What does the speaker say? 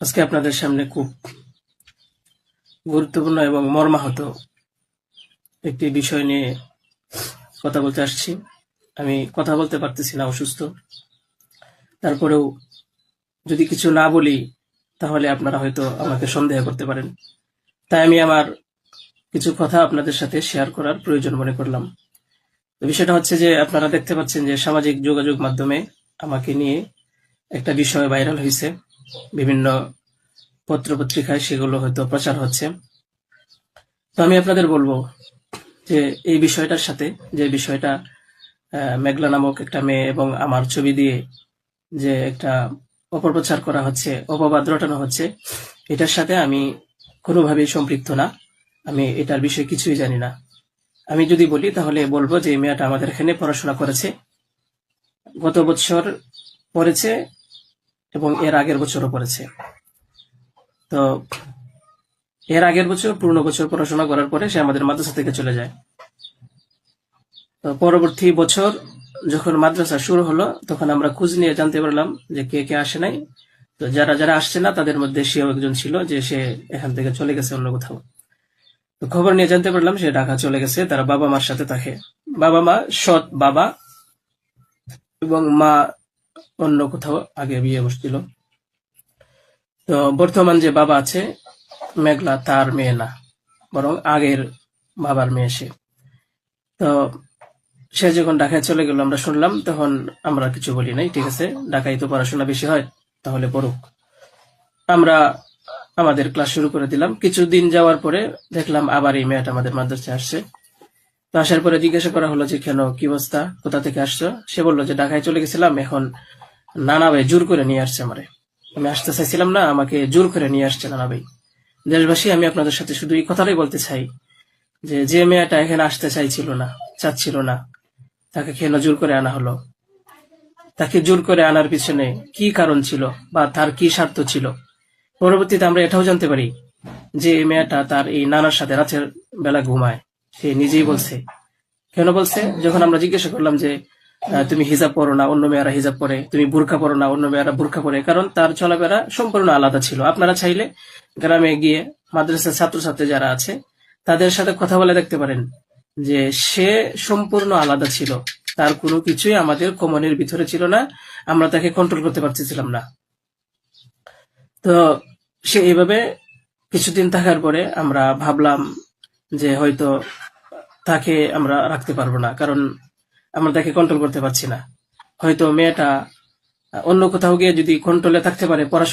আজকে আপনাদের সামনে খুব গুরুত্বপূর্ণ এবং মর্মাহত একটি বিষয় নিয়ে কথা বলতে আসছি। আমি কথা বলতে পারতেছি না, অসুস্থ। তারপরেও যদি কিছু না বলি তাহলে আপনারা হয়তো আমাকে সন্দেহ করতে পারেন। তাই আমি আমার কিছু কথা আপনাদের সাথে শেয়ার করার প্রয়োজন মনে করলাম। বিষয়টা হচ্ছে যে আপনারা দেখতে পাচ্ছেন যে সামাজিক যোগাযোগ মাধ্যমে আমাকে নিয়ে একটা বিষয় ভাইরাল হয়েছে, বিভিন্ন পত্র-পত্রিকায় সেগুলো হয়তো প্রচার হচ্ছে। তো আমি আপনাদের বলবো যে এই বিষয়টার সাথে, যে বিষয়টা মেঘলা নামক একটা মেয়ে এবং আমার ছবি দিয়ে যে একটা অপপ্রচার করা হচ্ছে, অপবাদ রটানো হচ্ছে, এটার সাথে আমি কোনোভাবেই সম্পৃক্ত না। আমি এটার বিষয়ে কিছুই জানি না। আমি যদি বলি তাহলে বলবো যে এই মেয়েটা আমাদের এখানে পড়াশোনা করেছে, গত বছর পড়েছে এবং এর আগের বছরও পড়েছে। তো এর আগের বছর পূর্ণ বছর পড়াশোনা করার পরে সে আমাদের মাদ্রাসা থেকে চলে যায়। তো পরবর্তী বছর যখন মাদ্রাসা শুরু হলো তখন আমরা খোঁজ নিয়ে জানতে পারলাম যে কে কে আসে নাই। তো যারা যারা আসছে না তাদের মধ্যে সেও একজন ছিল, যে সে এখান থেকে চলে গেছে অন্য কোথাও। তো খবর নিয়ে জানতে পারলাম সে ঢাকা চলে গেছে, তারা বাবা মার সাথে থাকে। বাবা মা সৎ বাবা এবং মা অন্য কোথাও আগে বিয়ে বসছিল। তো বর্তমান যে বাবা আছে মেঘলা, তার মেয়ে না, বরং আগের বাবার মেয়ে সে। তো সে যখন ঢাকায় চলে গেল আমরা শুনলাম, তখন আমরা কিছু বলি নাই, ঠিক আছে, ঢাকায় তো পড়াশোনা বেশি হয়, তাহলে পড়ুক। আমরা আমাদের ক্লাস শুরু করে দিলাম। কিছুদিন যাওয়ার পরে দেখলাম আবার এই মেয়েটা আমাদের মাদ্রাসায় আসছে। তো আসার পরে জিজ্ঞাসা করা হলো যে কেন, কি অবস্থা, কোথা থেকে আসছো? সে বললো যে ঢাকায় চলে গেছিলাম, এখন নানা ভাই জোর করে নিয়ে আসছে আমারে। আমি আসতে চাইছিলাম না, আমাকে জোর করে নিয়ে আসছে নানা ভাই। দেশবাসী, আমি আপনাদের সাথে শুধু এই কথাটাই বলতে চাই যে যে মেয়েটা এখানে আসতে চাচ্ছিল না, তাকে কেন জোর করে আনা হলো? তাকে জোর করে আনার পিছনে কি কারণ ছিল বা তার কি স্বার্থ ছিল? পরবর্তীতে আমরা এটাও জানতে পারি যে এই মেয়েটা তার এই নানার সাথে রাতের বেলা ঘুমায়। সে নিজেই বলছে। কেন বলছে? যখন আমরা জিজ্ঞাসা করলাম যে তুমি হিজাব পরো না, অন্য মেয়েরা হিজাব পরে, তুমি বুরকা পরো না, অন্য মেয়েরা বুরকা পরে, কারণ তার চলাফেরা সম্পূর্ণ আলাদা ছিল। আপনারা চাইলে গ্রামে গিয়ে মাদ্রাসার ছাত্রছাত্রী যারা আছে তাদের সাথে কথা বলে দেখতে পারেন যে সে সম্পূর্ণ আলাদা ছিল। তার কোনো কিছুই আমাদের কমনের ভিতরে ছিল না, আমরা তাকে কন্ট্রোল করতে পারতেছিলাম না। তো সে এইভাবে কিছুদিন থাকার পরে আমরা ভাবলাম যে হয়তো তাকে আমরা রাখতে পারবো না, কারণ আমরা তাকে কন্ট্রোল করতে পারছি না। হয়তো মেয়েটা অন্য কোথাও গিয়ে যদি কন্ট্রোলে থাকতে পারে, পড়াশোনা